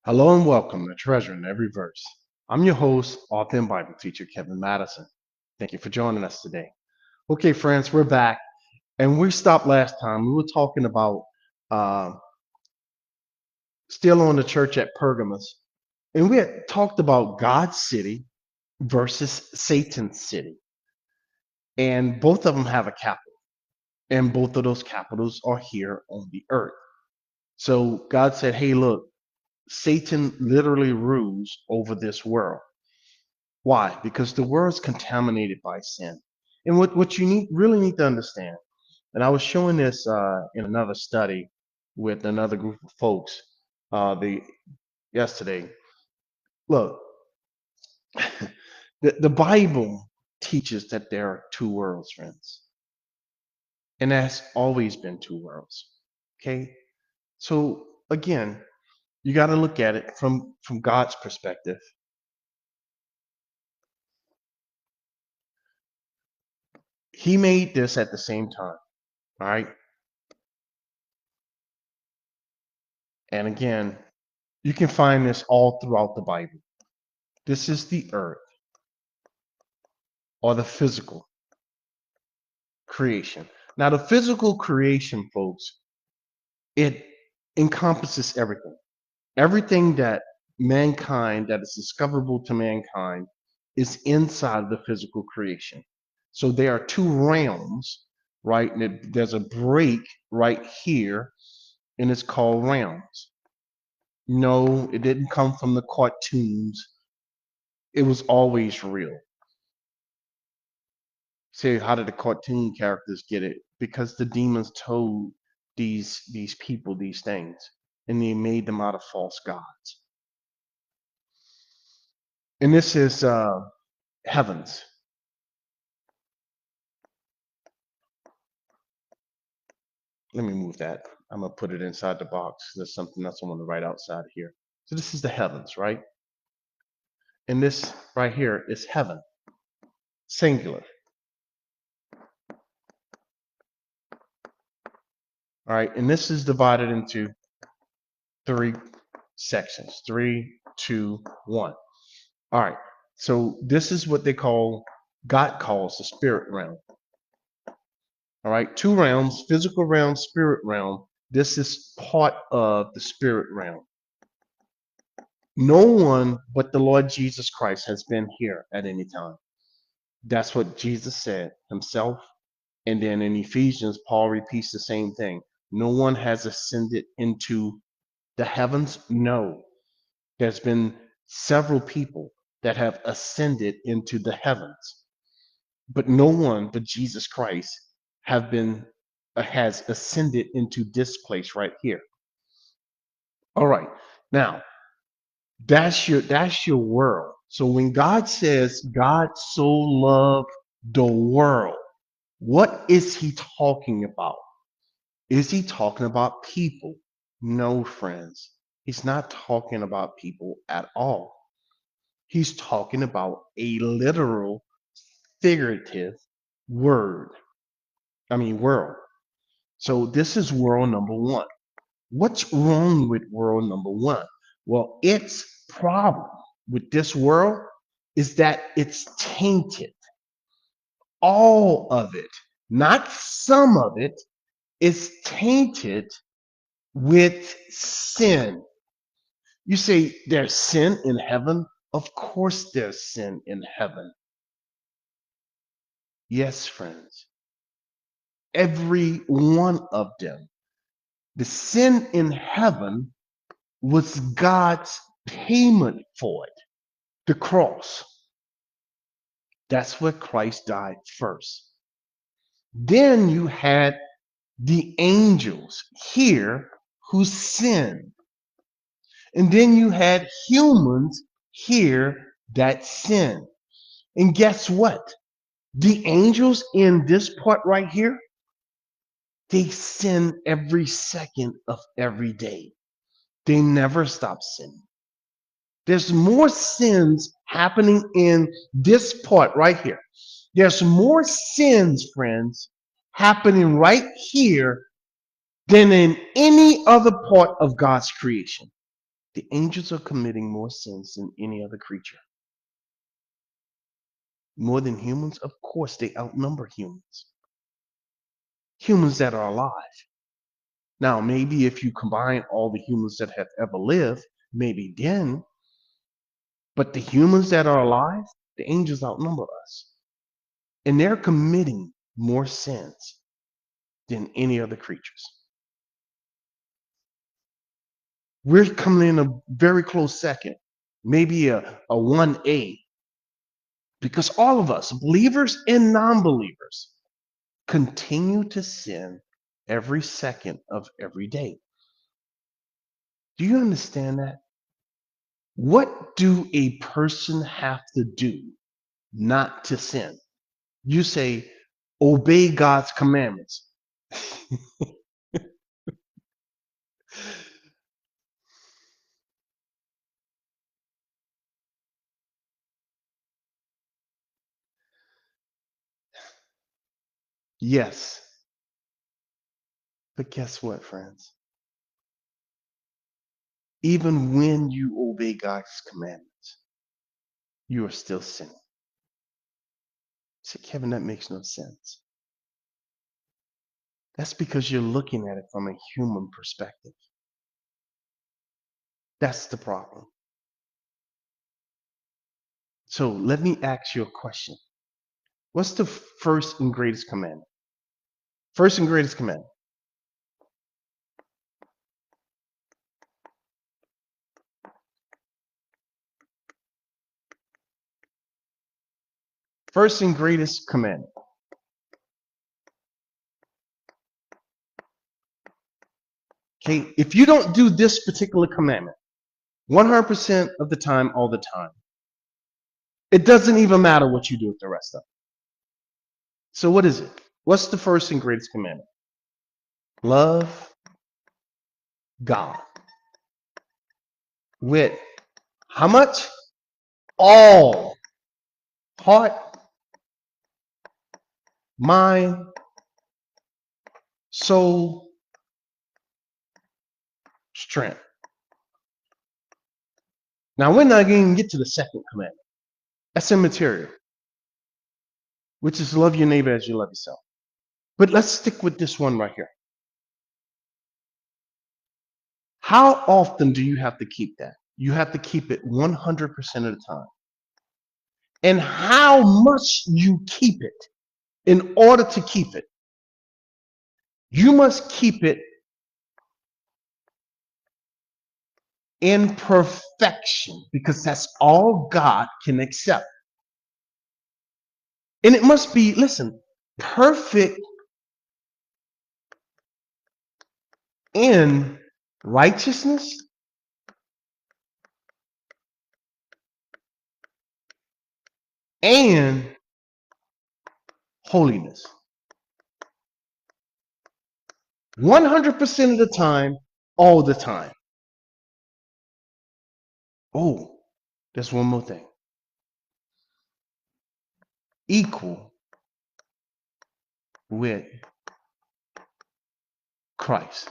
Hello and welcome to Treasure in Every Verse. I'm your host, author and Bible teacher, Kevin Madison. Thank you for joining us today. Okay, friends, we're back. And we stopped last time. We were talking about uh, still on the church at Pergamos. And we had talked about God's city versus Satan's city. And both of them have a capital. And both of those capitals are here on the earth. So God said, hey, look, Satan literally rules over this world. Why? Because the world is contaminated by sin. And what you really need to understand, and I was showing this in another study with another group of folks the yesterday. Look, the Bible teaches that there are two worlds, friends, and that's always been two worlds. Okay, so again, you got to look at it from God's perspective. He made this at the same time. All right, and again, you can find this all throughout the Bible. This is the earth or the physical creation. Now, the physical creation, folks, it encompasses everything. Everything that that is discoverable to mankind is inside of the physical creation. So there are two realms, right? And there's a break right here, and it's called realms. No, it didn't come from the cartoons. It was always real. Say, how did the cartoon characters get it? Because the demons told these people these things, and they made them out of false gods. And this is heavens. Let me move that. I'm gonna put it inside the box. There's something else I want to write outside here. So this is the heavens, right? And this right here is heaven, singular. All right, and this is divided into three sections: three, two, one. All right. So this is what God calls the spirit realm. All right. Two realms, physical realm, spirit realm. This is part of the spirit realm. No one but the Lord Jesus Christ has been here at any time. That's what Jesus said himself. And then in Ephesians, Paul repeats the same thing. No one has ascended into the heavens. No. There's been several people that have ascended into the heavens, but no one but Jesus Christ has ascended into this place right here. All right, now that's your world. So when God says God so loved the world, what is he talking about? Is he talking about people? No, friends. He's not talking about people at all. He's talking about a literal, figurative word. World. So this is world number one. What's wrong with world number one? Well, its problem with this world is that it's tainted. All of it, not some of it, is tainted with sin. You say there's sin in heaven? Of course there's sin in heaven. Yes, friends. Every one of them. The sin in heaven was God's payment for it, the cross. That's where Christ died first. Then you had the angels here who sinned. And then you had humans here that sinned. And guess what? The angels in this part right here, they sin every second of every day. They never stop sinning. There's more sins happening in this part right here. There's more sins, friends, happening right here than in any other part of God's creation. The angels are committing more sins than any other creature. More than humans? Of course, they outnumber humans. Humans that are alive. Now, maybe if you combine all the humans that have ever lived, maybe then, but the humans that are alive, the angels outnumber us. And they're committing more sins than any other creatures. We're coming in a very close second, maybe a 1A, because all of us, believers and non-believers, continue to sin every second of every day. Do you understand that? What do a person have to do not to sin? You say, obey God's commandments. Yes. But guess what, friends? Even when you obey God's commandments, you are still sinning. Say, Kevin, that makes no sense. That's because you're looking at it from a human perspective. That's the problem. So let me ask you a question. What's the first and greatest commandment? First and greatest commandment. First and greatest commandment. Okay, if you don't do this particular commandment 100% of the time, all the time, it doesn't even matter what you do with the rest of it. So what is it? What's the first and greatest commandment? Love God with how much? All heart, mind, soul, strength. Now we're not going to get to the second commandment. That's immaterial, which is love your neighbor as you love yourself. But let's stick with this one right here. How often do you have to keep that? You have to keep it 100% of the time. And how much you keep it in order to keep it, you must keep it in perfection because that's all God can accept. And it must be, listen, perfect in righteousness and holiness. 100% of the time, all the time. Oh, there's one more thing. Equal with Christ.